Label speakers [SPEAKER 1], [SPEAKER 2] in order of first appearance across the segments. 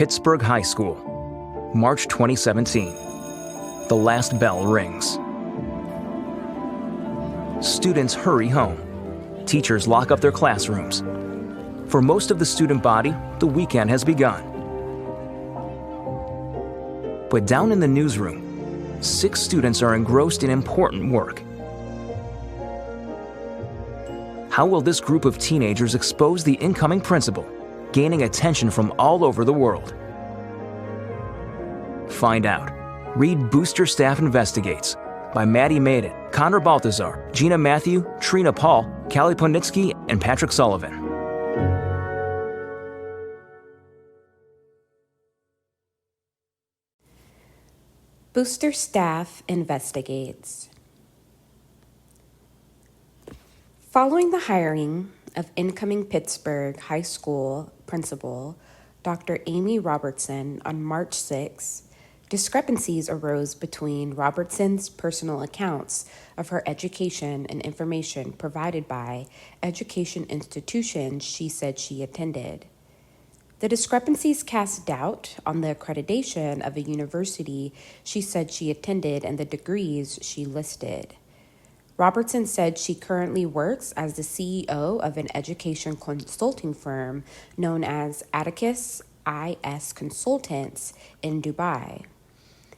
[SPEAKER 1] Pittsburgh High School, March 2017. The last bell rings. Students hurry home. Teachers lock up their classrooms. For most of the student body, the weekend has begun. But down in the newsroom, 6 students are engrossed in important work. How will this group of teenagers expose the incoming principal, gaining attention from all over the world? Find out. Read Booster Staff Investigates by Maddie Maiden, Connor Balthazar, Gina Matthew, Trina Paul, Callie Ponitsky, and Patrick Sullivan.
[SPEAKER 2] Booster Staff Investigates. Following the hiring of incoming Pittsburgh High School principal Dr. Amy Robertson on March 6, discrepancies arose between Robertson's personal accounts of her education and information provided by education institutions she said she attended. The discrepancies cast doubt on the accreditation of a university she said she attended and the degrees she listed. Robertson said she currently works as the CEO of an education consulting firm known as Atticus IS Consultants in Dubai,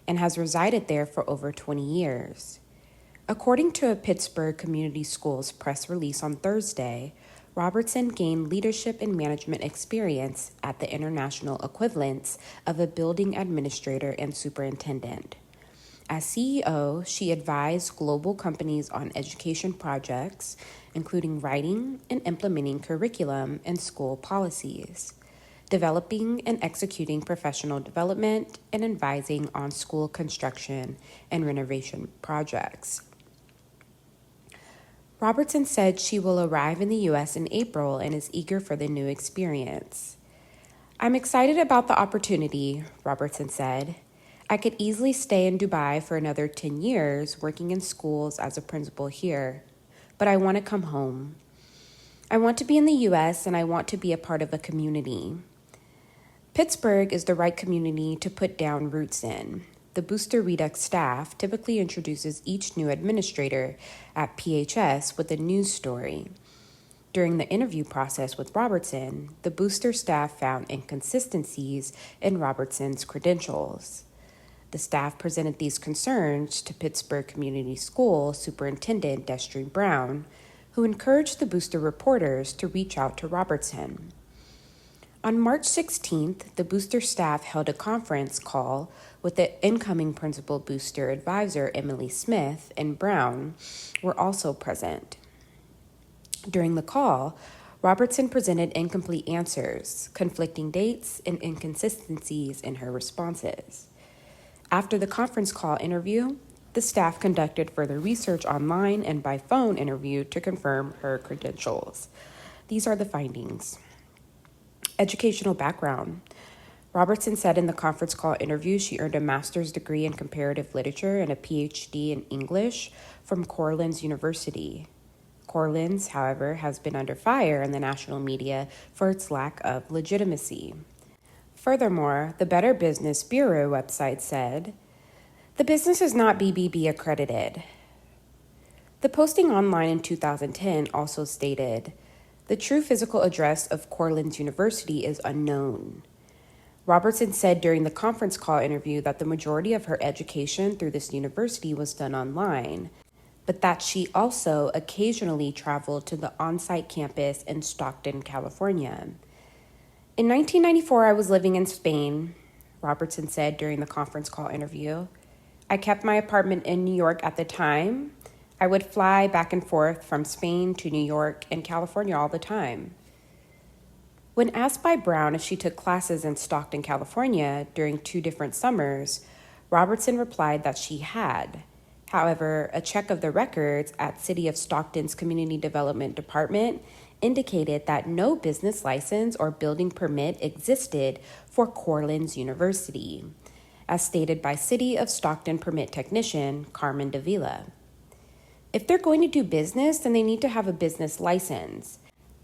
[SPEAKER 2] and has resided there for over 20 years. According to a Pittsburgh Community Schools press release on Thursday, Robertson gained leadership and management experience at the international equivalents of a building administrator and superintendent. As CEO, she advised global companies on education projects, including writing and implementing curriculum and school policies, developing and executing professional development, and advising on school construction and renovation projects. Robertson said she will arrive in the U.S. in April and is eager for the new experience. "I'm excited about the opportunity," Robertson said. "I could easily stay in Dubai for another 10 years working in schools as a principal here, but I want to come home. I want to be in the U.S. and I want to be a part of a community. Pittsburgh is the right community to put down roots in." The Booster Redux staff typically introduces each new administrator at PHS with a news story. During the interview process with Robertson, the Booster staff found inconsistencies in Robertson's credentials. The staff presented these concerns to Pittsburgh Community School Superintendent Destry Brown, who encouraged the Booster reporters to reach out to Robertson. On March 16th, the Booster staff held a conference call with the incoming principal Booster advisor Emily Smith and Brown were also present. During the call, Robertson presented incomplete answers, conflicting dates, and inconsistencies in her responses. After the conference call interview, the staff conducted further research online and by phone interview to confirm her credentials. These are the findings. Educational background. Robertson said in the conference call interview she earned a master's degree in comparative literature and a PhD in English from Corellan's University. Corellan's, however, has been under fire in the national media for its lack of legitimacy. Furthermore, the Better Business Bureau website said, "The business is not BBB accredited." The posting online in 2010 also stated, "The true physical address of Corellan's University is unknown." Robertson said during the conference call interview that the majority of her education through this university was done online, but that she also occasionally traveled to the on-site campus in Stockton, California. "In 1994, I was living in Spain," Robertson said during the conference call interview. "I kept my apartment in New York at the time. I would fly back and forth from Spain to New York and California all the time." When asked by Brown if she took classes in Stockton, California during 2 different summers, Robertson replied that she had. However, a check of the records at City of Stockton's Community Development Department indicated that no business license or building permit existed for Corellan's University, as stated by City of Stockton permit technician Carmen Davila. "If they're going to do business, then they need to have a business license,"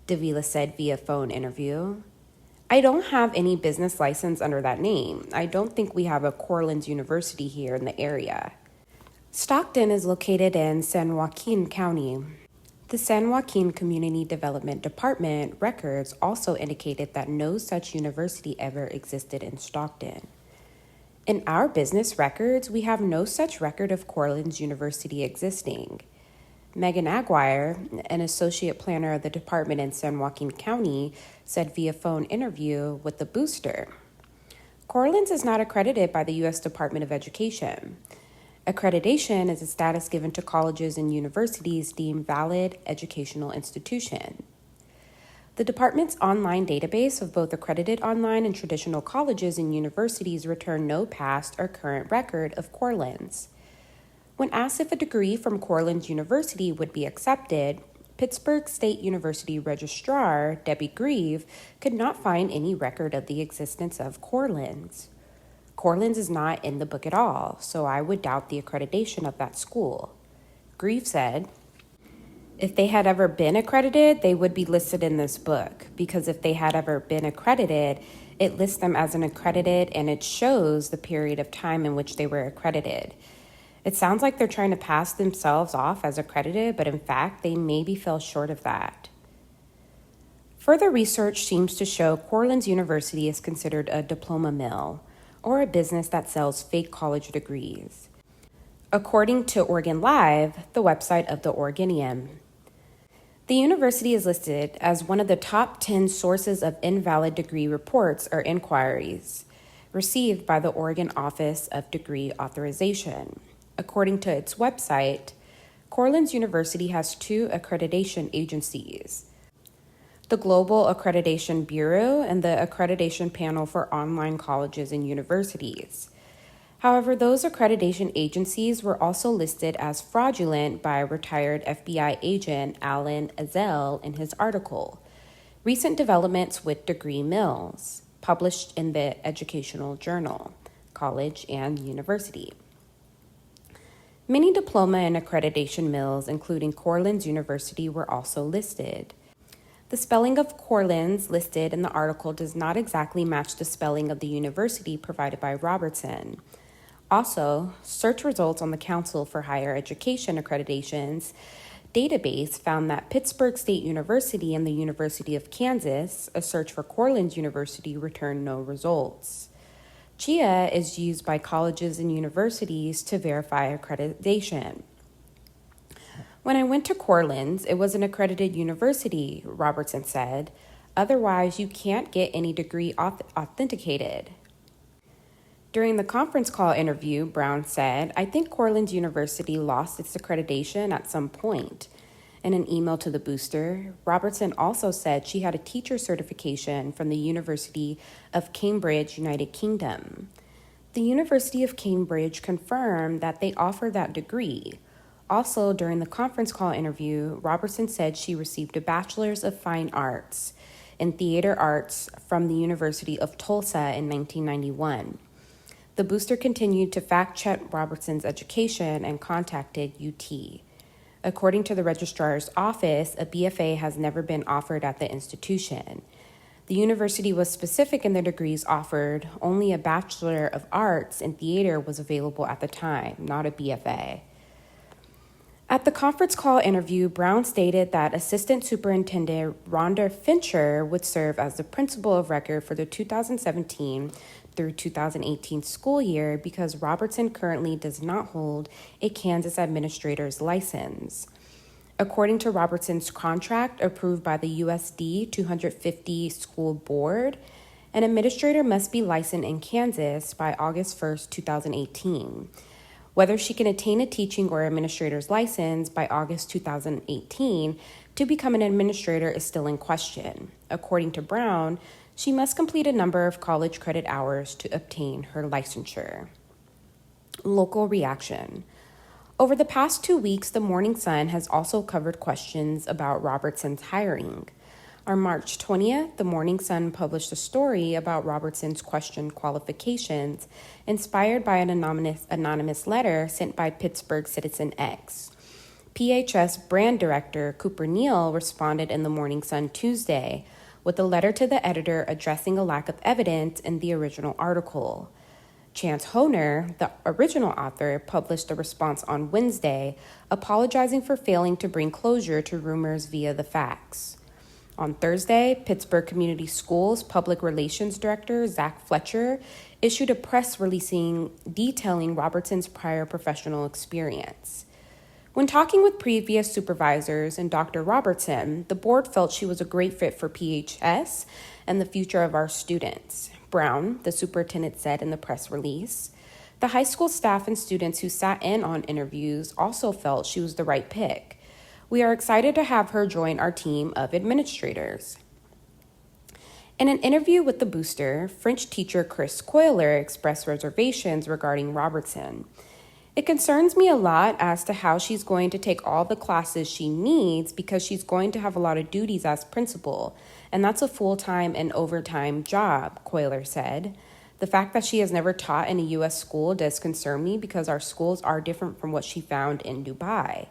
[SPEAKER 2] Davila said via phone interview. I don't have any business license under that name. I don't think we have a Cortland University here in the area. Stockton is located in San Joaquin County. The San Joaquin Community Development Department records also indicated that no such university ever existed in Stockton. In our business records, we have no such record of Cortland University existing. Megan Aguirre, an associate planner of the department in San Joaquin County, said via phone interview with the Booster. Cortland is not accredited by the U.S. Department of Education. Accreditation is a status given to colleges and universities deemed valid educational institution. The department's online database of both accredited online and traditional colleges and universities return no past or current record of Cortland's. When asked if a degree from Cortland University would be accepted, Pittsburgh State University Registrar Debbie Grieve could not find any record of the existence of Cortland's. Cortland's is not in the book at all, so I would doubt the accreditation of that school. Grieve said, if they had ever been accredited, they would be listed in this book, because if they had ever been accredited, it lists them as an accredited and it shows the period of time in which they were accredited. It sounds like they're trying to pass themselves off as accredited, but in fact, they maybe fell short of that. Further research seems to show Cortland University is considered a diploma mill, or a business that sells fake college degrees. According to Oregon Live, the website of the Oregonian, the university is listed as one of the top 10 sources of invalid degree reports or inquiries received by the Oregon Office of Degree Authorization. According to its website, Cortland University has 2 accreditation agencies: the Global Accreditation Bureau and the Accreditation Panel for Online Colleges and Universities. However, those accreditation agencies were also listed as fraudulent by retired FBI agent Alan Ezell in his article, Recent Developments with Degree Mills, published in the Educational Journal, College and University. Many diploma and accreditation mills, including Cortland University, were also listed. The spelling of Cortland's listed in the article does not exactly match the spelling of the university provided by Robertson. Also, search results on the Council for Higher Education Accreditation's database found that Pittsburgh State University and the University of Kansas, a search for Cortland University, returned no results. CHIA is used by colleges and universities to verify accreditation. When I went to Cortland's, it was an accredited university, Robertson said. Otherwise, you can't get any degree authenticated. During the conference call interview, Brown said, I think Cortland University lost its accreditation at some point. In an email to the Booster, Robertson also said she had a teacher certification from the University of Cambridge, United Kingdom. The University of Cambridge confirmed that they offer that degree. Also, during the conference call interview, Robertson said she received a Bachelor's of Fine Arts in Theater Arts from the University of Tulsa in 1991. The Booster continued to fact-check Robertson's education and contacted UT. According to the registrar's office, a BFA has never been offered at the institution. The university was specific in the degrees offered. Only a Bachelor of Arts in Theater was available at the time, not a BFA. At the conference call interview, Brown stated that Assistant Superintendent Rhonda Fincher would serve as the principal of record for the 2017 through 2018 school year because Robertson currently does not hold a Kansas administrator's license. According to Robertson's contract approved by the USD 250 school board, an administrator must be licensed in Kansas by August 1st, 2018. Whether she can attain a teaching or administrator's license by August 2018 to become an administrator is still in question. According to Brown, she must complete a number of college credit hours to obtain her licensure. Local reaction. Over the past 2 weeks, the Morning Sun has also covered questions about Robertson's hiring. On March 20th, the Morning Sun published a story about Robertson's questioned qualifications inspired by an anonymous letter sent by Pittsburgh Citizen X. PHS brand director Cooper Neal responded in the Morning Sun Tuesday with a letter to the editor addressing a lack of evidence in the original article. Chance Honer, the original author, published a response on Wednesday, apologizing for failing to bring closure to rumors via the facts. On Thursday, Pittsburgh Community Schools Public Relations Director Zach Fletcher issued a press release detailing Robertson's prior professional experience. When talking with previous supervisors and Dr. Robertson, the board felt she was a great fit for PHS and the future of our students. Brown, the superintendent, said in the press release. The high school staff and students who sat in on interviews also felt she was the right pick. We are excited to have her join our team of administrators. In an interview with the Booster, French teacher Chris Coiler expressed reservations regarding Robertson. It concerns me a lot as to how she's going to take all the classes she needs because she's going to have a lot of duties as principal, and that's a full-time and overtime job, Coiler said. The fact that she has never taught in a U.S. school does concern me because our schools are different from what she found in Dubai.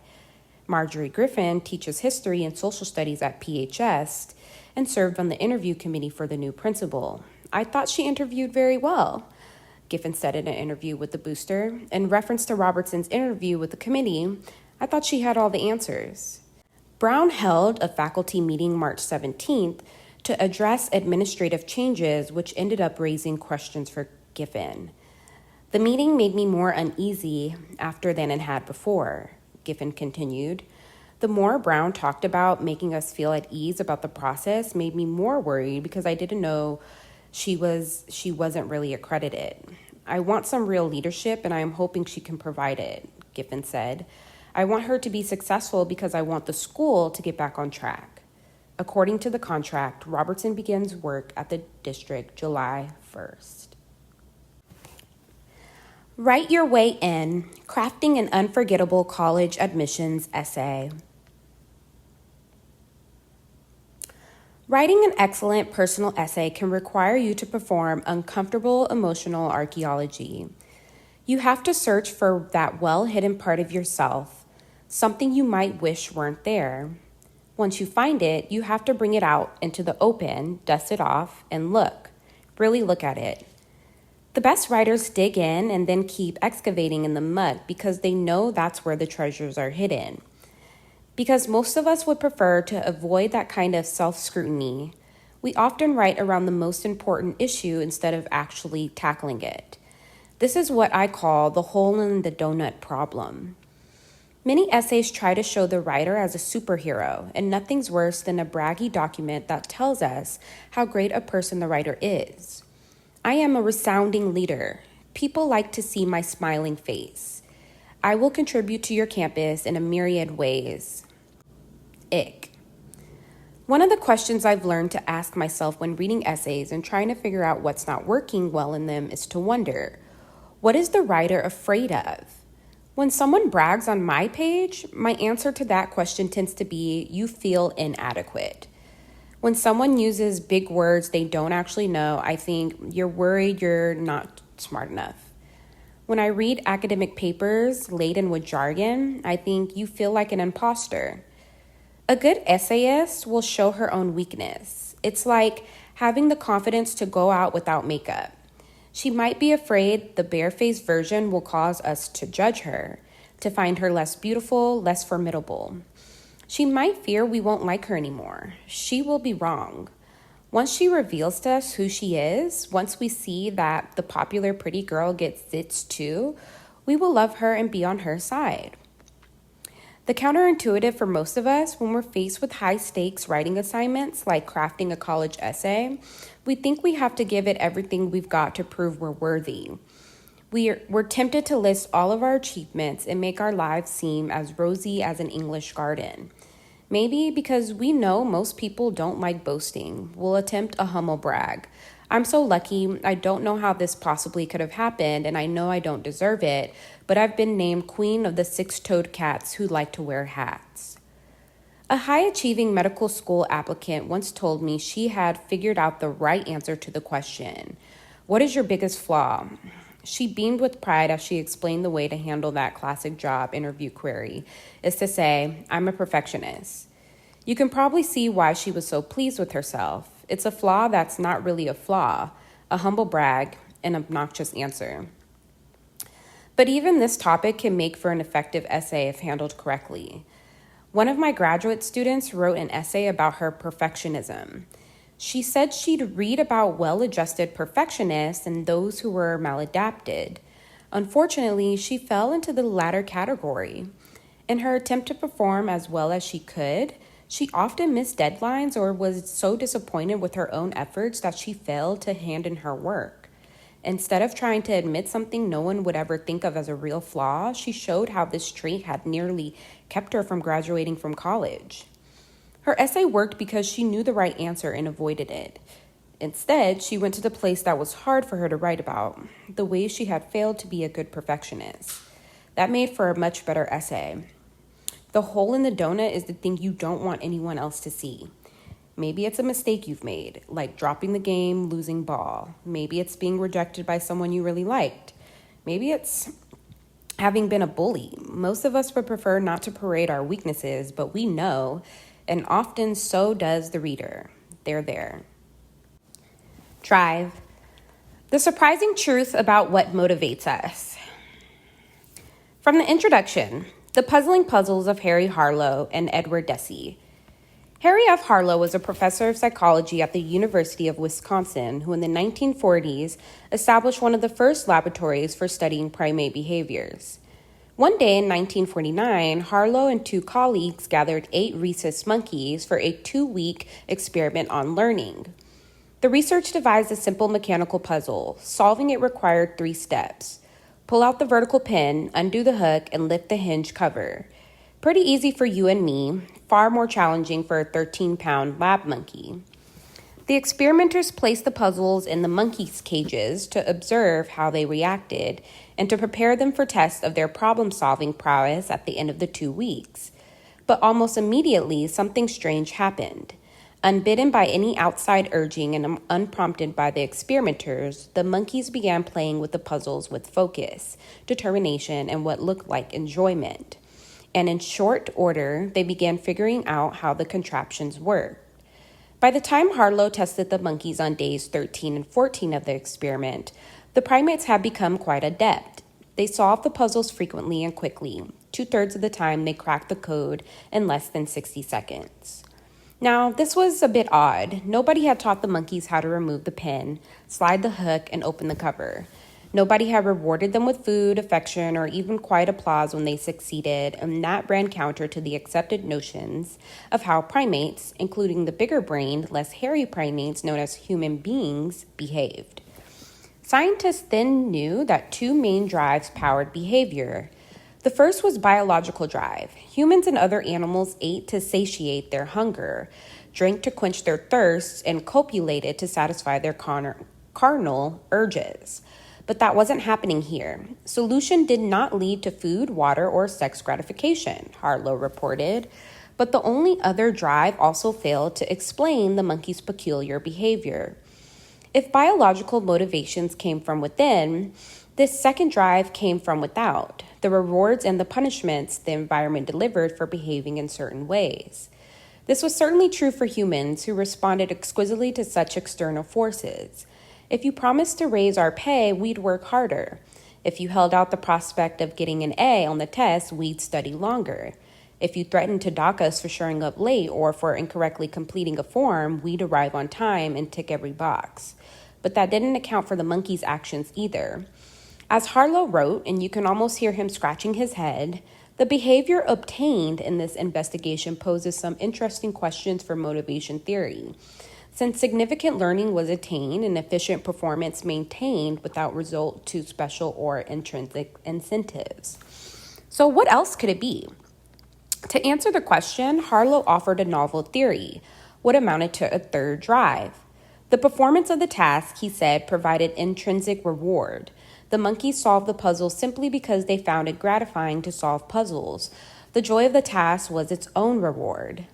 [SPEAKER 2] Marjorie Griffin teaches history and social studies at PHS and served on the interview committee for the new principal. I thought she interviewed very well, Giffen said in an interview with the Booster. In reference to Robertson's interview with the committee, I thought she had all the answers. Brown held a faculty meeting March 17th to address administrative changes, which ended up raising questions for Giffen. The meeting made me more uneasy after than it had before, Giffen continued. The more Brown talked about making us feel at ease about the process made me more worried because I didn't know she wasn't really accredited. I want some real leadership, and I am hoping she can provide it, Giffen said. I want her to be successful because I want the school to get back on track. According to the contract, Robertson begins work at the district July 1st. Write your way in, crafting an unforgettable college admissions essay. Writing an excellent personal essay can require you to perform uncomfortable emotional archaeology. You have to search for that well-hidden part of yourself, something you might wish weren't there. Once you find it, you have to bring it out into the open, dust it off, and really look at it. The best writers dig in and then keep excavating in the mud because they know that's where the treasures are hidden. Because most of us would prefer to avoid that kind of self-scrutiny, we often write around the most important issue instead of actually tackling it. This is what I call the hole in the donut problem. Many essays try to show the writer as a superhero, and nothing's worse than a braggy document that tells us how great a person the writer is. I am a resounding leader. People like to see my smiling face. I will contribute to your campus in a myriad ways. Ick. One of the questions I've learned to ask myself when reading essays and trying to figure out what's not working well in them is to wonder, what is the writer afraid of? When someone brags on my page, my answer to that question tends to be, you feel inadequate. When someone uses big words they don't actually know, I think you're worried you're not smart enough. When I read academic papers laden with jargon, I think you feel like an imposter. A good essayist will show her own weakness. It's like having the confidence to go out without makeup. She might be afraid the barefaced version will cause us to judge her, to find her less beautiful, less formidable. She might fear we won't like her anymore. She will be wrong. Once she reveals to us who she is, once we see that the popular pretty girl gets zits too, we will love her and be on her side. The counterintuitive for most of us, when we're faced with high-stakes writing assignments like crafting a college essay, we think we have to give it everything we've got to prove we're worthy. We're tempted to list all of our achievements and make our lives seem as rosy as an English garden. Maybe because we know most people don't like boasting, we'll attempt a humble brag. I'm so lucky, I don't know how this possibly could have happened, and I know I don't deserve it, but I've been named queen of the six-toed cats who like to wear hats. A high-achieving medical school applicant once told me she had figured out the right answer to the question, "What is your biggest flaw?" She beamed with pride as she explained the way to handle that classic job interview query, is to say, "I'm a perfectionist." You can probably see why she was so pleased with herself. It's a flaw that's not really a flaw, a humble brag, an obnoxious answer. But even this topic can make for an effective essay if handled correctly. One of my graduate students wrote an essay about her perfectionism. She said she'd read about well-adjusted perfectionists and those who were maladapted. Unfortunately, she fell into the latter category. In her attempt to perform as well as she could, she often missed deadlines or was so disappointed with her own efforts that she failed to hand in her work. Instead of trying to admit something no one would ever think of as a real flaw, she showed how this trait had nearly kept her from graduating from college. Her essay worked because she knew the right answer and avoided it. Instead, she went to the place that was hard for her to write about, the way she had failed to be a good perfectionist. That made for a much better essay. The hole in the donut is the thing you don't want anyone else to see. Maybe it's a mistake you've made, like dropping the game, losing ball. Maybe it's being rejected by someone you really liked. Maybe it's having been a bully. Most of us would prefer not to parade our weaknesses, but we know, and often so does the reader. They're there. Drive. The surprising truth about what motivates us. From the introduction, The Puzzling Puzzles of Harry Harlow and Edward Deci. Harry F. Harlow was a professor of psychology at the University of Wisconsin who in the 1940s established one of the first laboratories for studying primate behaviors. One day in 1949, Harlow and two colleagues gathered 8 rhesus monkeys for a 2-week experiment on learning. The research devised a simple mechanical puzzle. Solving it required 3 steps. Pull out the vertical pin, undo the hook, and lift the hinge cover. Pretty easy for you and me, far more challenging for a 13-pound lab monkey. The experimenters placed the puzzles in the monkeys' cages to observe how they reacted and to prepare them for tests of their problem-solving prowess at the end of the 2 weeks. But almost immediately, something strange happened. Unbidden by any outside urging and unprompted by the experimenters, the monkeys began playing with the puzzles with focus, determination, and what looked like enjoyment. And in short order, they began figuring out how the contraptions worked. By the time Harlow tested the monkeys on days 13 and 14 of the experiment, the primates had become quite adept. They solved the puzzles frequently and quickly. 2/3 of the time, they cracked the code in less than 60 seconds. Now, this was a bit odd. Nobody had taught the monkeys how to remove the pin, slide the hook, and open the cover. Nobody had rewarded them with food, affection, or even quiet applause when they succeeded, and that ran counter to the accepted notions of how primates, including the bigger-brained, less hairy primates known as human beings, behaved. Scientists then knew that 2 main drives powered behavior. The first was biological drive. Humans and other animals ate to satiate their hunger, drank to quench their thirsts, and copulated to satisfy their carnal urges. But that wasn't happening here. Solution did not lead to food, water, or sex gratification, Harlow reported. But the only other drive also failed to explain the monkey's peculiar behavior. If biological motivations came from within, this second drive came from without, the rewards and the punishments the environment delivered for behaving in certain ways. This was certainly true for humans who responded exquisitely to such external forces. If you promised to raise our pay, we'd work harder. If you held out the prospect of getting an A on the test, we'd study longer. If you threatened to dock us for showing up late or for incorrectly completing a form, we'd arrive on time and tick every box. But that didn't account for the monkey's actions either. As Harlow wrote, and you can almost hear him scratching his head, the behavior obtained in this investigation poses some interesting questions for motivation theory. Since significant learning was attained and efficient performance maintained without resort to special or intrinsic incentives. So what else could it be? To answer the question, Harlow offered a novel theory, what amounted to a third drive. The performance of the task, he said, provided intrinsic reward. The monkeys solved the puzzle simply because they found it gratifying to solve puzzles. The joy of the task was its own reward.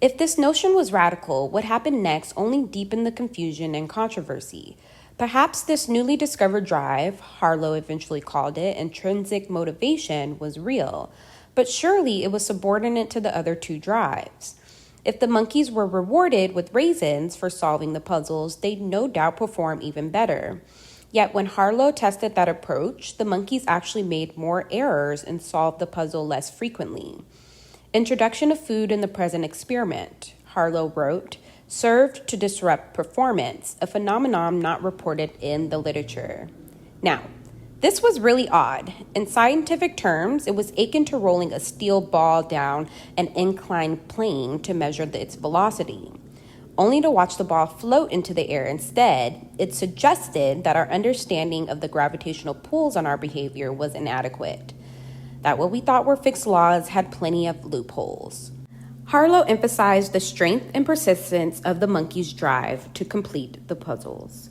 [SPEAKER 2] If this notion was radical, what happened next only deepened the confusion and controversy. Perhaps this newly discovered drive, Harlow eventually called it intrinsic motivation, was real, but surely it was subordinate to the other 2 drives. If the monkeys were rewarded with raisins for solving the puzzles, they'd no doubt perform even better. Yet when Harlow tested that approach, the monkeys actually made more errors and solved the puzzle less frequently. Introduction of food in the present experiment, Harlow wrote, served to disrupt performance, a phenomenon not reported in the literature. Now, this was really odd. In scientific terms, it was akin to rolling a steel ball down an inclined plane to measure its velocity. Only to watch the ball float into the air instead, it suggested that our understanding of the gravitational pulls on our behavior was inadequate, that what we thought were fixed laws had plenty of loopholes. Harlow emphasized the strength and persistence of the monkey's drive to complete the puzzles.